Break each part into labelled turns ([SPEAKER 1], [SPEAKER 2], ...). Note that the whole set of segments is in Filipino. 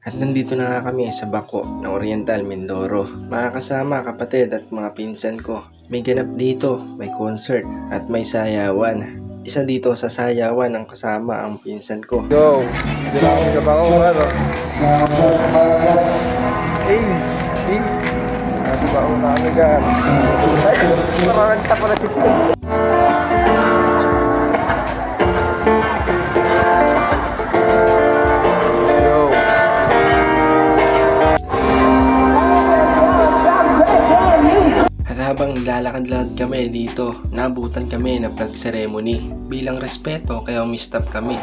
[SPEAKER 1] At nandito na nga kami sa Bako ng Oriental, Mindoro. Mga kasama, kapatid at mga pinsan ko. May ganap dito, may concert at may sayawan. Isa dito sa sayawan ang kasama ang pinsan ko.
[SPEAKER 2] Go! Dito na ako sa Bako, ano? Nasa Bako na kami gan. Ay, maragta ko na siya.
[SPEAKER 1] Habang nilalakad-lakad kami dito, nabutan kami ng flag ceremony. Bilang respeto, kaya umistop kami.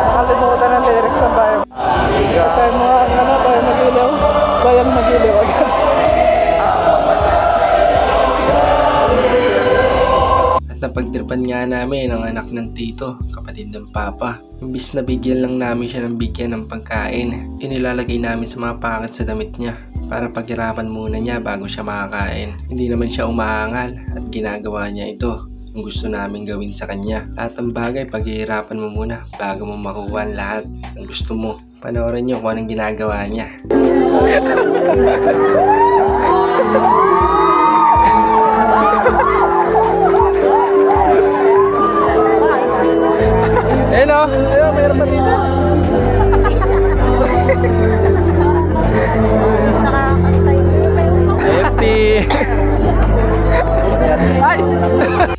[SPEAKER 2] Nakalimutan ng lyrics ng bayan. Tayo mga bayang magiliw agad.
[SPEAKER 1] Napagtripan nga namin ang anak ng tito, kapatid ng papa. Imbis na bigyan lang namin siya ng bigyan ng pagkain, inilalagay namin sa mga packet sa damit niya para paghirapan muna niya bago siya makakain. Hindi naman siya umaangal at ginagawa niya ito. Ang gusto namin gawin sa kanya. Lahat ng bagay paghihirapan mo muna bago mo makuha lahat ng gusto mo. Panoorin niyo kung anong ginagawa niya.
[SPEAKER 2] Hello! Hello, mayroon pa dito. Empty! Ay!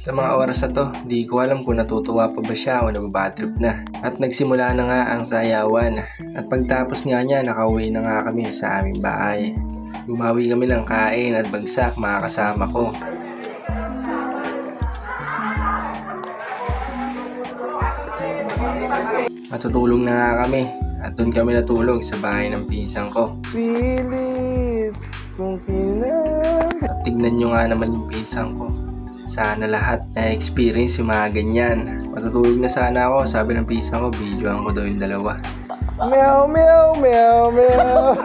[SPEAKER 1] Sa mga oras na to, di ko alam kung natutuwa pa ba siya o nababatrip na. At nagsimula na nga ang sayawan. At pagtapos nga niya, nakauwi na nga kami sa aming bahay. Bumawi kami ng kain at bagsak mga kasama ko. Matutulog na nga kami at doon kami natulog sa bahay ng pinsan ko.
[SPEAKER 2] Pilit kung kailan.
[SPEAKER 1] At tignan nyo nga naman yung pinsan ko. Sana lahat na-experience yung mga ganyan. Matutulog na sana ako, sabi ng pinsan ko, videoan ko daw yung dalawa.
[SPEAKER 2] Meow, meow, meow, meow.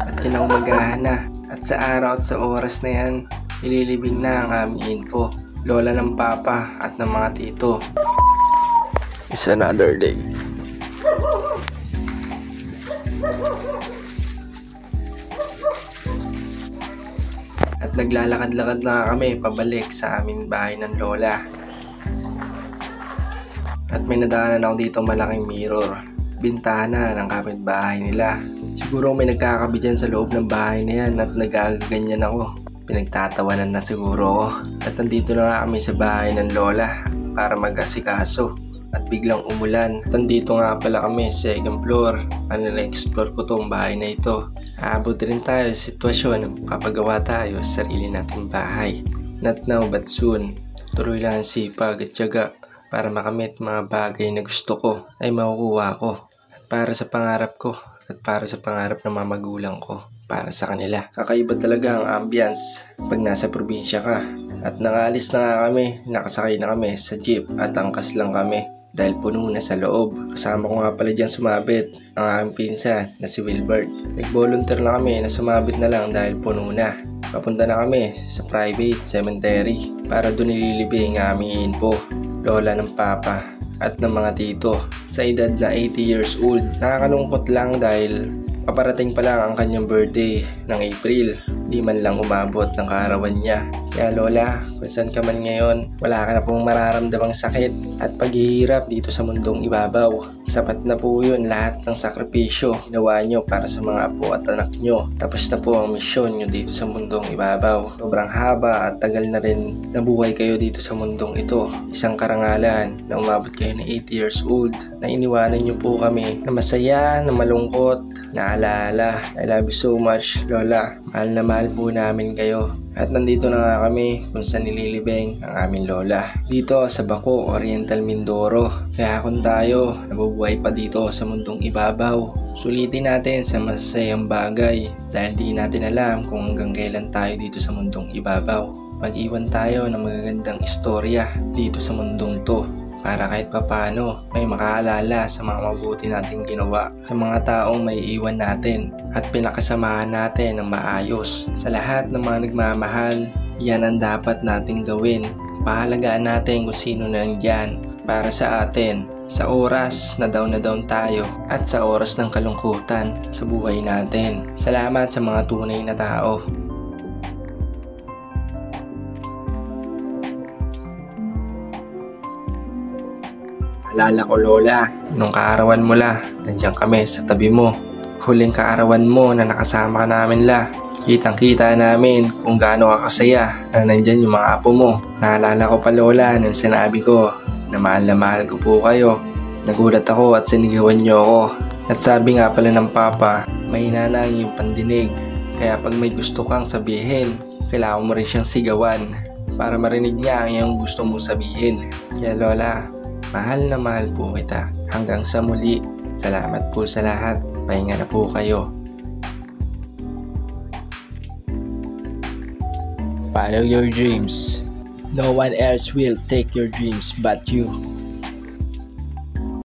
[SPEAKER 1] At kinaumagahan na. At sa araw at sa oras na yan, ililibing na ang aming info. Lola ng papa at ng mga tito. It's another day. At naglalakad-lakad na kami pabalik sa aming bahay ng lola. At may nadaanan ako dito malaking mirror. Bintana ng kapitbahay nila. Siguro may nagkakabi dyan sa loob ng bahay na yan at nagagaganyan ako. Pinagtatawanan na siguro ako. At nandito na nga kami sa bahay ng lola para mag-asikaso. At biglang umulan. At nandito nga pala kami sa second floor. Na-explore ko tong bahay na ito. Aabot rin tayo sa sitwasyon na papagawa tayo sa sarili nating bahay. Not now but soon. Tuloy lang ang sipag at tiyaga para makamit mga bagay na gusto ko ay makukuha ko. At para sa pangarap ko at para sa pangarap ng mga magulang ko. Para sa kanila. Kakaiba talaga ang ambience pag nasa probinsya ka. At nangalis na nga kami. Nakasakay na kami sa jeep at angkas lang kami. Dahil puno na sa loob. Kasama ko nga pala dyan sumabit ang aming pinsan na si Wilbert. Nag-volunteer na kami na sumabit na lang dahil puno na. Papunta na kami sa private cemetery para doon ililibing ang aming info. Lola ng papa at ng mga tito sa edad na 80 years old. Nakakalungkot lang dahil paparating pa lang ang kanyang birthday ng April. Di man lang umabot ng kaarawan niya. Kaya lola, kung saan ka man ngayon, wala ka na pong mararamdamang sakit at paghihirap dito sa mundong ibabaw. Sapat na po yun lahat ng sakripisyo ginawa nyo para sa mga apo at anak nyo. Tapos na po ang misyon nyo dito sa mundong ibabaw. Sobrang haba at tagal na rin nabuhay kayo dito sa mundong ito. Isang karangalan na umabot kayo na 80 years old na iniwanan nyo po kami na masaya, na malungkot, na alaala. I love you so much, lola. Mahal na mahal po namin kayo. At nandito na nga kami kung saan nililibing ang aming lola. Dito sa Bako, Oriental, Mindoro. Kaya kung tayo nabubuhay pa dito sa mundong ibabaw, sulitin natin sa masasayang bagay dahil di natin alam kung hanggang kailan tayo dito sa mundong ibabaw. Mag-iwan tayo ng magagandang istorya dito sa mundong to para kahit papano may makaalala sa mga mabuti nating ginawa, sa mga taong may iwan natin at pinakasamahan natin ng maayos. Sa lahat ng mga nagmamahal, yan ang dapat nating gawin. Pahalagaan natin kung sino na nandyan para sa atin sa oras na down tayo at sa oras ng kalungkutan sa buhay natin. Salamat sa mga tunay na tao. Alala ko, Lola, nung kaarawan mo la, nandiyan kami sa tabi mo. Huling kaarawan mo na nakasama ka namin la. Kitang-kita namin kung gaano ka kasaya na nandyan yung mga apo mo. Naalala ko pa, Lola, nung sinabi ko na mahal ko po kayo. Nagulat ako at sinigawan niyo ako. At sabi nga pala ng Papa, may nanang yung pandinig. Kaya pag may gusto kang sabihin, kailangan mo rin siyang sigawan para marinig niya ang iyong gusto mong sabihin. Kaya Lola, mahal na mahal po kita. Hanggang sa muli, salamat po sa lahat. Pahinga na po kayo. Follow your dreams. No one else will take your dreams but you.